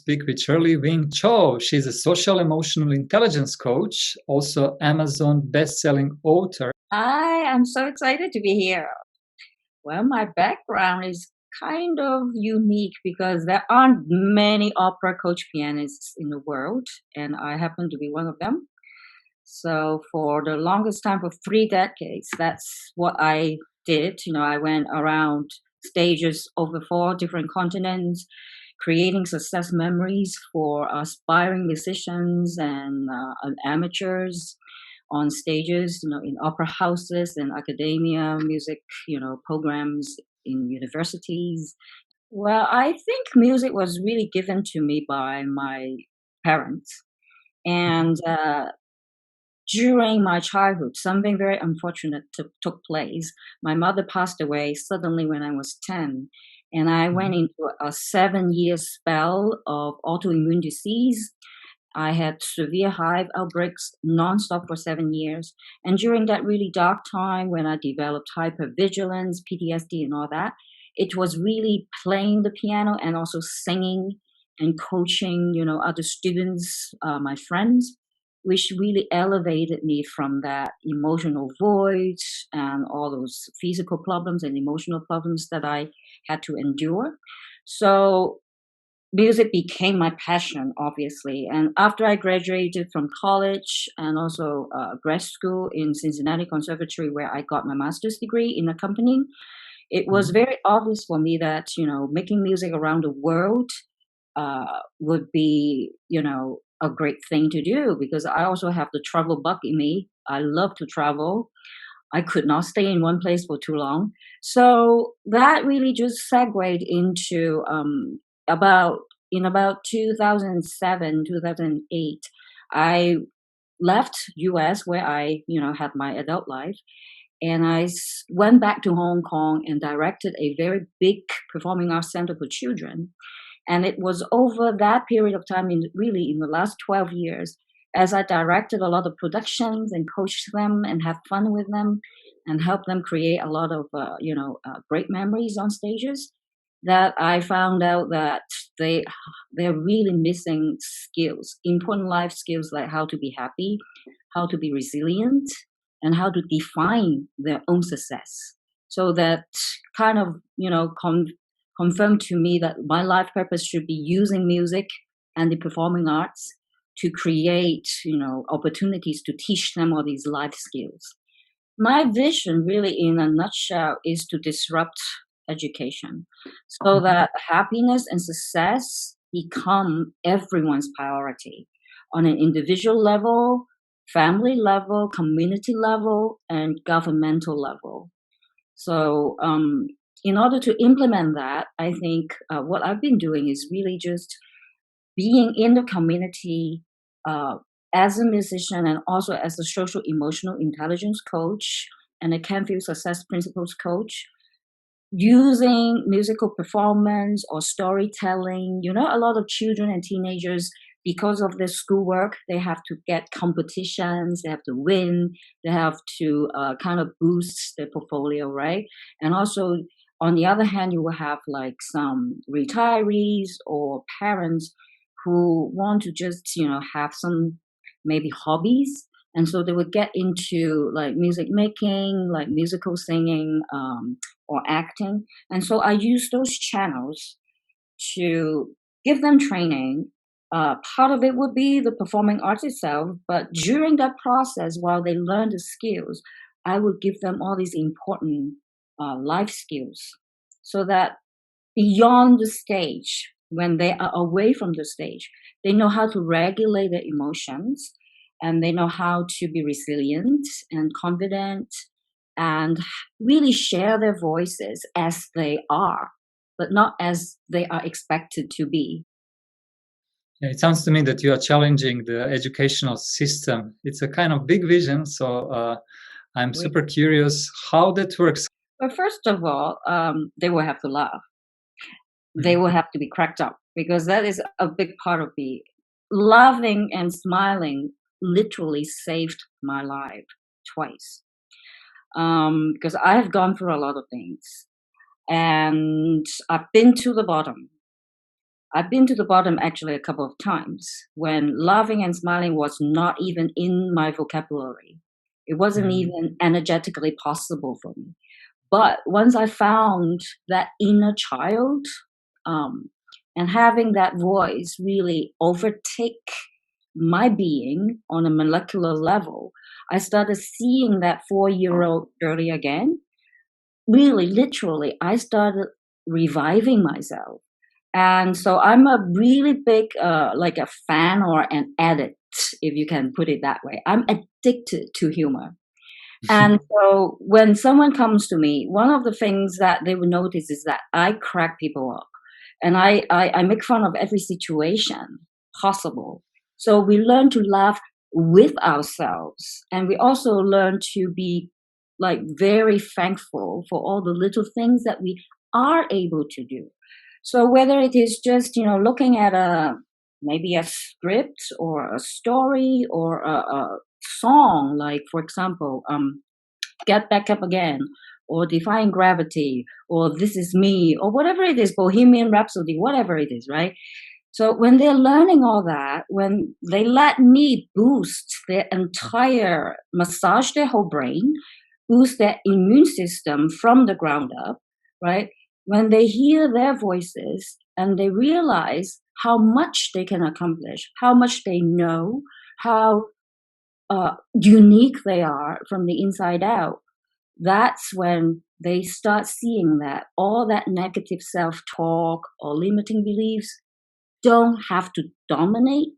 speak with Shirley Whing Chow. She's a social emotional intelligence coach, also Amazon best-selling author. Hi, I'm so excited to be here. Well, my background is kind of unique because there aren't many opera coach pianists in the world, and I happen to be one of them. So, for the longest time, for 3 decades, that's what I did. I went around stages over 4 different continents, creating success memories for aspiring musicians and amateurs on stages, in opera houses and academia, music, programs in universities. Well, I think music was really given to me by my parents. And during my childhood, something very unfortunate took place. My mother passed away suddenly when I was 10. And I went Mhm. into a 7 year spell of autoimmune disease. I had severe hive outbreaks nonstop for 7 years. And during that really dark time when I developed hypervigilance, PTSD, and all that, it was really playing the piano and also singing and coaching, other students, my friends, which really elevated me from that emotional void and all those physical problems and emotional problems that I had to endure. So music became my passion, obviously. And after I graduated from college and also grad school in Cincinnati Conservatory, where I got my master's degree in accompanying, it was Mhm. very obvious for me that making music around the world would be a great thing to do because I also have the travel bug in me. I love to travel. I could not stay in one place for too long. So that really just segued into about about 2007, 2008. I left US where I, had my adult life and went back to Hong Kong and directed a very big performing arts center for children. And it was over that period of time, really in the last 12 years, as I directed a lot of productions and coached them and have fun with them and helped them create a lot of, great memories on stages, that I found out that they they're really missing skills, important life skills like how to be happy, how to be resilient, and how to define their own success. So that kind of confirmed to me that my life purpose should be using music and the performing arts to create opportunities to teach them all these life skills. My vision, really, in a nutshell, is to disrupt education so Mhm. that happiness and success become everyone's priority on an individual level, family level, community level, and governmental level. So, in order to implement that, I think what I've been doing is really just being in the community uh, as a musician and also as a social emotional intelligence coach and a Canfield Success Principles coach, using musical performance or storytelling. A lot of children and teenagers, because of their schoolwork, they have to get competitions, they have to win, they have to kind of boost their portfolio, right? And also, on the other hand, you will have like some retirees or parents who want to just, have some maybe hobbies. And so they would get into like music making, like musical singing, or acting. And so I use those channels to give them training. Part of it would be the performing arts itself, but during that process, while they learn the skills, I would give them all these important life skills so that beyond the stage, when they are away from the stage, they know how to regulate their emotions and they know how to be resilient and confident and really share their voices as they are, but not as they are expected to be. Yeah, it sounds to me that you are challenging the educational system. It's a kind of big vision, so I'm We- super curious how that works. But first of all, they will have to laugh. They Mhm. will have to be cracked up because that is a big part of me. Laughing and smiling literally saved my life twice because I have gone through a lot of things and I've been to the bottom. I've been to the bottom actually a couple of times when laughing and smiling was not even in my vocabulary. It wasn't Mm. even energetically possible for me. But once I found that inner child, um, and having that voice really overtake my being on a molecular level, I started seeing that 4-year-old Shirley again. Really, literally, I started reviving myself. And so I'm a really big, like a fan or an addict, if you can put it that way. I'm addicted to humor. And so when someone comes to me, one of the things that they will notice is that I crack people up and I make fun of every situation possible. So we learn to laugh with ourselves. And we also learn to be like very thankful for all the little things that we are able to do. So whether it is just, looking at maybe a script or a story or a song, like for example, Get Back Up Again, or Defying Gravity, or This Is Me, or whatever it is, Bohemian Rhapsody, whatever it is, right? So when they're learning all that, when they let me boost their entire, massage their whole brain, boost their immune system from the ground up, right? When they hear their voices and they realize how much they can accomplish, how much they know, how unique they are from the inside out, that's when they start seeing that all that negative self talk or limiting beliefs don't have to dominate,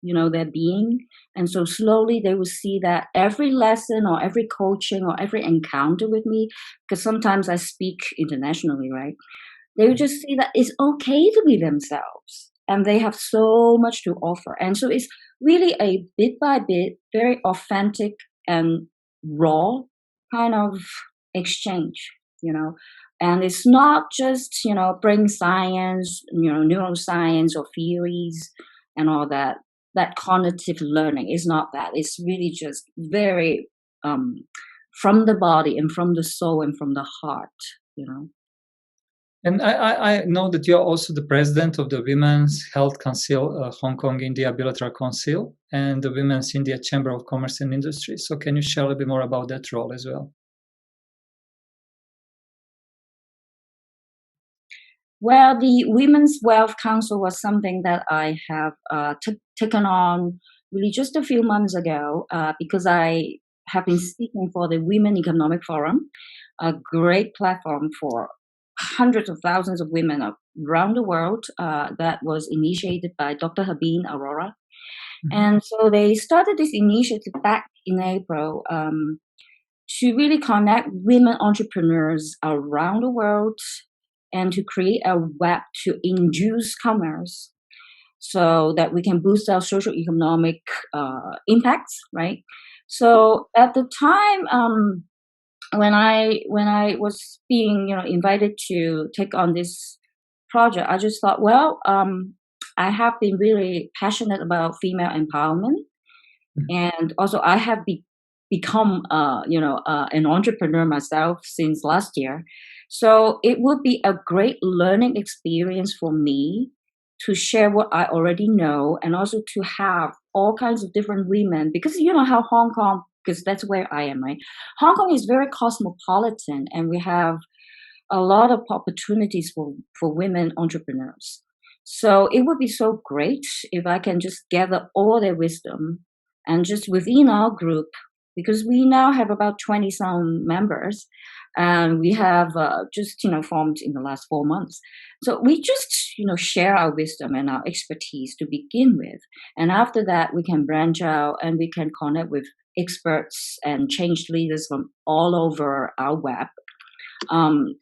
their being. And so slowly they will see that every lesson or every coaching or every encounter with me, because sometimes I speak internationally, right? They will just see that it's okay to be themselves and they have so much to offer. And so it's really a bit by bit, very authentic and raw kind of exchange, you know. And it's not just, bring science, neuroscience or theories and all that. That cognitive learning is not that. It's really just very from the body and from the soul and from the heart. And I know that you're also the president of the Women's Health Council, Hong Kong India Bilateral Council, and the Women's India Chamber of Commerce and Industry. So can you share a bit more about that role as well? Well, the Women's Wealth Council was something that I have taken on really just a few months ago because I have been speaking for the Women Economic Forum, a great platform for hundreds of thousands of women around the world that was initiated by Dr. Habeen Arora. And so they started this initiative back in April to really connect women entrepreneurs around the world and to create a web to induce commerce so that we can boost our social economic impacts, right? So at the time, when I was being invited to take on this project, I just thought, well, I have been really passionate about female empowerment, and also I have become an entrepreneur myself since last year. So it would be a great learning experience for me to share what I already know and also to have all kinds of different women, because you know how Hong Kong, because that's where I am, right? Hong Kong is very cosmopolitan and we have a lot of opportunities for women entrepreneurs. So it would be so great if I can just gather all their wisdom and just within our group, because we now have about 20 some members and we have just, formed in the last 4 months. So we just, share our wisdom and our expertise to begin with. And after that, we can branch out and we can connect with experts and change leaders from all over our web.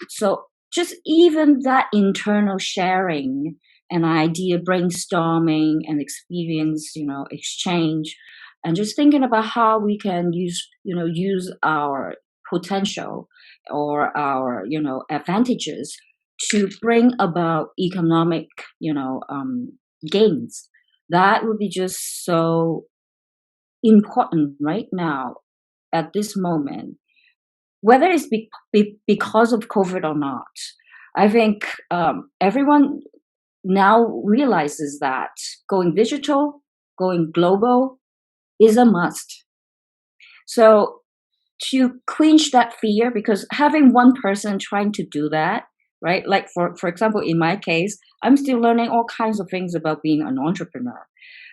So just even that internal sharing and idea brainstorming and experience, exchange, and just thinking about how we can use our potential or our, advantages to bring about economic, gains. That would be just so important right now at this moment, whether it's because of COVID or not. I think everyone now realizes that going digital, going global is a must. So to quench that fear, because having one person trying to do that, right? Like for example, in my case, I'm still learning all kinds of things about being an entrepreneur.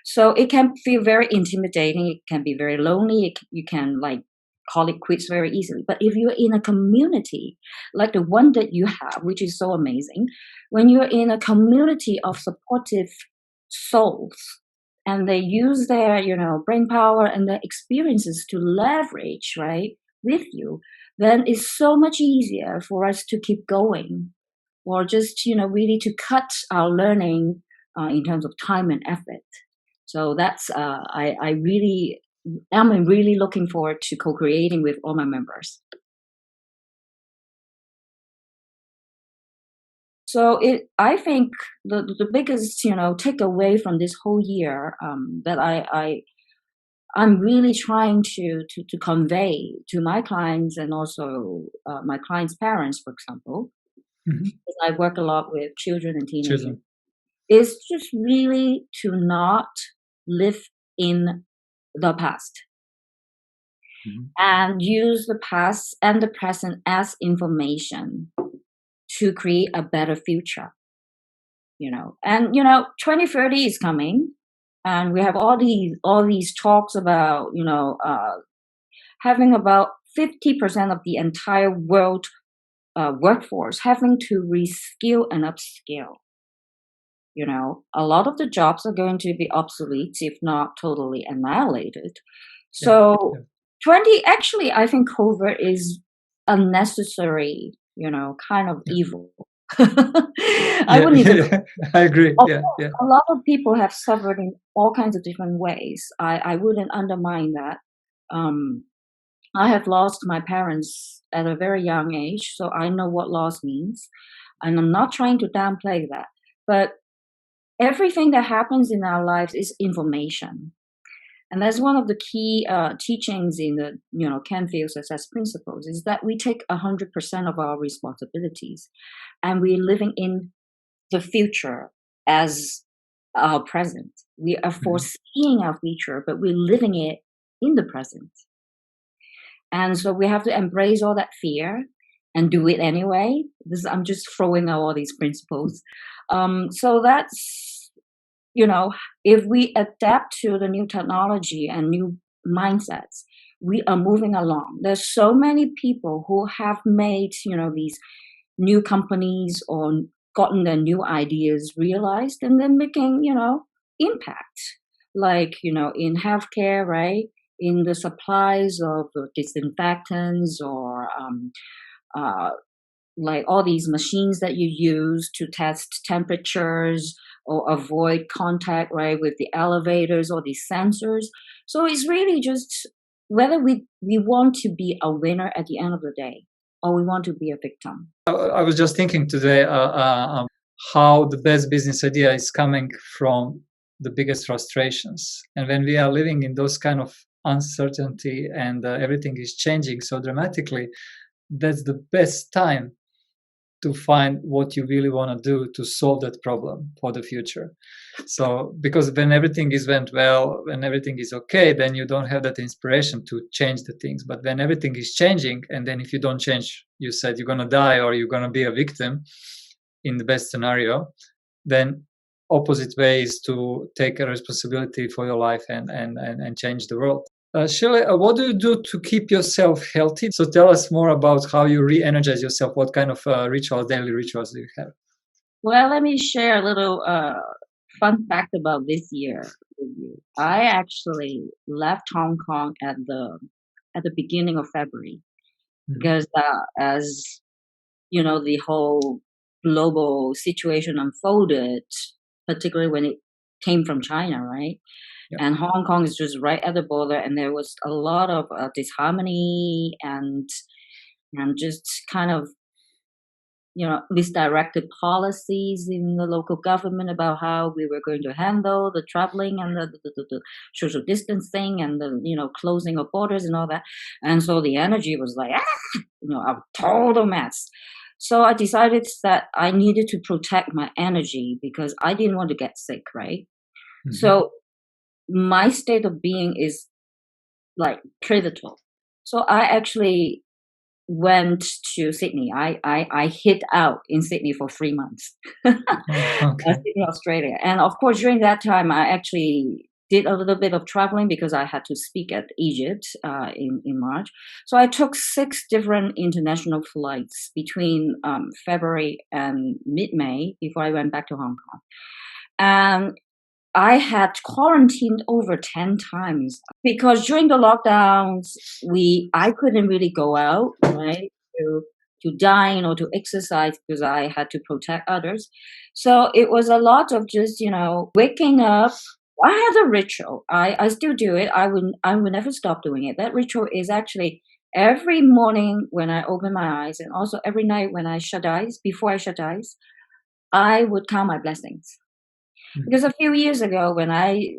So it can feel very intimidating. It can be very lonely. You can like call it quits very easily. But if you're in a community like the one that you have, which is so amazing, when you're in a community of supportive souls, and they use their brain power and their experiences to leverage right with you, then it's so much easier for us to keep going, or just really to cut our learning in terms of time and effort. So that's I really am really looking forward to co-creating with all my members. So I think the biggest takeaway from this whole year, that I'm really trying to convey to my clients, and also my clients' parents, for example, Mhm. because I work a lot with children and teenagers, Children. is just really to not live in the past Mhm. and use the past and the present as information to create a better future. And 2030 is coming, and we have all these talks about having about 50% of the entire world workforce having to reskill and upskill. A lot of the jobs are going to be obsolete, if not totally annihilated. Yeah. So Yeah. 20, actually, I think COVID is unnecessary, kind of Yeah. evil. I Yeah. wouldn't even. Yeah. I agree. Of Yeah. course, Yeah. a lot of people have suffered in all kinds of different ways. I wouldn't undermine that. Um, I have lost my parents at a very young age, so I know what loss means. And I'm not trying to downplay that. But everything that happens in our lives is information. And that's one of the key teachings in the Canfield Success Principles, is that we take 100% of our responsibilities, and we're living in the future as our present. We are Mhm. foreseeing our future, but we're living it in the present. And so we have to embrace all that fear and do it anyway. I'm just throwing out all these principles. So that's, if we adapt to the new technology and new mindsets, we are moving along. There's so many people who have made, these new companies or gotten their new ideas realized, and then making, impact. Like, in healthcare, right? In the supplies of disinfectants, or uh, like all these machines that you use to test temperatures or avoid contact, right, with the elevators or these sensors. So it's really just whether we want to be a winner at the end of the day, or we want to be a victim. I was just thinking today how the best business idea is coming from the biggest frustrations. And when we are living in those kind of uncertainty, and everything is changing so dramatically, that's the best time to find what you really want to do to solve that problem for the future. So because when everything is went well, when everything is okay, then you don't have that inspiration to change the things. But when everything is changing, and then if you don't change, you said you're going to die or you're going to be a victim in the best scenario, then opposite way is to take a responsibility for your life, and change the world. Shirley, what do you do to keep yourself healthy? So tell us more about how you re-energize yourself. What kind of daily rituals do you have? Well, let me share a little fun fact about this year with you. I actually left Hong Kong at the beginning of February, Mhm. because as the whole global situation unfolded, particularly when it came from China, right? Yeah. And Hong Kong is just right at the border, and there was a lot of disharmony and just kind of misdirected policies in the local government about how we were going to handle the traveling and the social distancing, and the closing of borders and all that. And so the energy was like a total mess. So I decided that I needed to protect my energy because I didn't want to get sick, right? Mhm. So my state of being is like pivotal. So I actually went to Sydney. I hid out in Sydney for 3 months, Oh, okay. Sydney, Australia. And of course, during that time, I actually did a little bit of traveling because I had to speak at Egypt in March. So I took 6 different international flights between February and mid May before I went back to Hong Kong. And I had quarantined over 10 times because during the lockdowns, I couldn't really go out, right? To to dine or to exercise because I had to protect others. So it was a lot of just, waking up. I had a ritual. I still do it. I would never stop doing it. That ritual is actually every morning when I open my eyes and also every night when I shut eyes, before I shut eyes, I would count my blessings. Mm. Because a few years ago, when I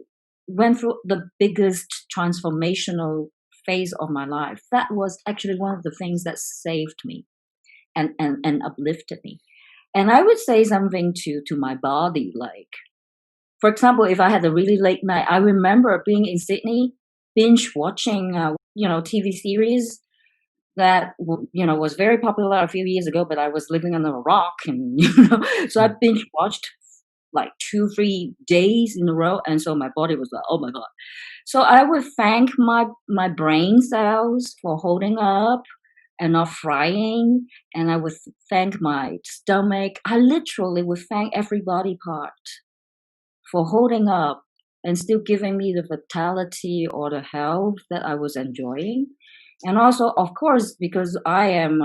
went through the biggest transformational phase of my life, that was actually one of the things that saved me and uplifted me. And I would say something to my body, like, for example, if I had a really late night, I remember being in Sydney, binge watching, TV series that was very popular a few years ago, but I was living under a rock, and so I Mm. binge watched like 2 3 days in a row, and so my body was like, oh my god. So I would thank my brain cells for holding up and not frying, and I would thank my stomach. I literally would thank every body part for holding up and still giving me the vitality or the health that I was enjoying. And also, of course, because I am,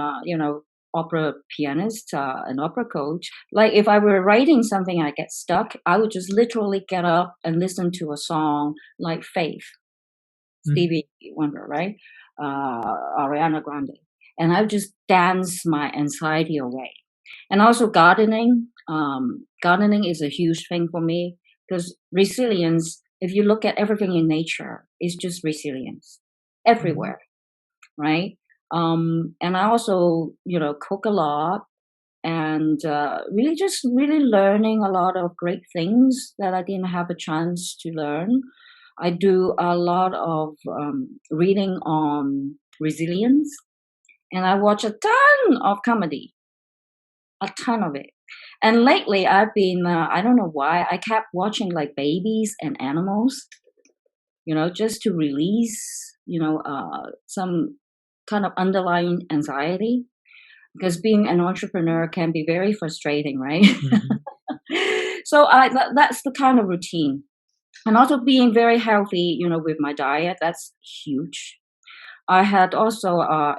opera pianist, an opera coach. Like if I were writing something, I get stuck. I would just literally get up and listen to a song like Faith, Mm. Stevie Wonder, right? Ariana Grande, and I would just dance my anxiety away. And also gardening. Gardening is a huge thing for me because resilience, if you look at everything in nature, is just resilience Mhm. everywhere, right? And I also, cook a lot and really just really learning a lot of great things that I didn't have a chance to learn. I do a lot of reading on resilience, and I watch a ton of comedy, a ton of it. And lately, I've been, I don't know why, I kept watching like babies and animals, just to release, some kind of underlying anxiety. Because being an entrepreneur can be very frustrating, right? Mhm. So that's the kind of routine. And also being very healthy, with my diet, that's huge. I had also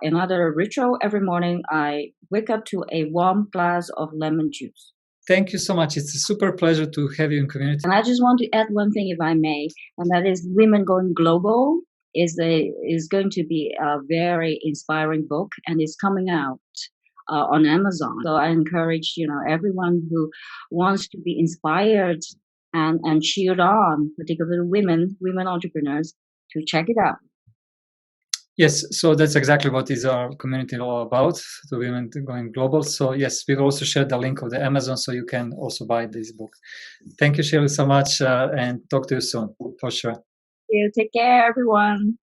another ritual every morning. I wake up to a warm glass of lemon juice. Thank you so much. It's a super pleasure to have you in community. And I just want to add one thing, if I may, and that is Women Going Global is going to be a very inspiring book, and it's coming out on Amazon. So I encourage everyone who wants to be inspired and cheered on, particularly women entrepreneurs, to check it out. Yes, so that's exactly what is our community all about, the women going global. So yes, we've also shared the link of the Amazon, so you can also buy this book. Thank you, Shirley, so much, and talk to you soon, for sure. You take care, everyone.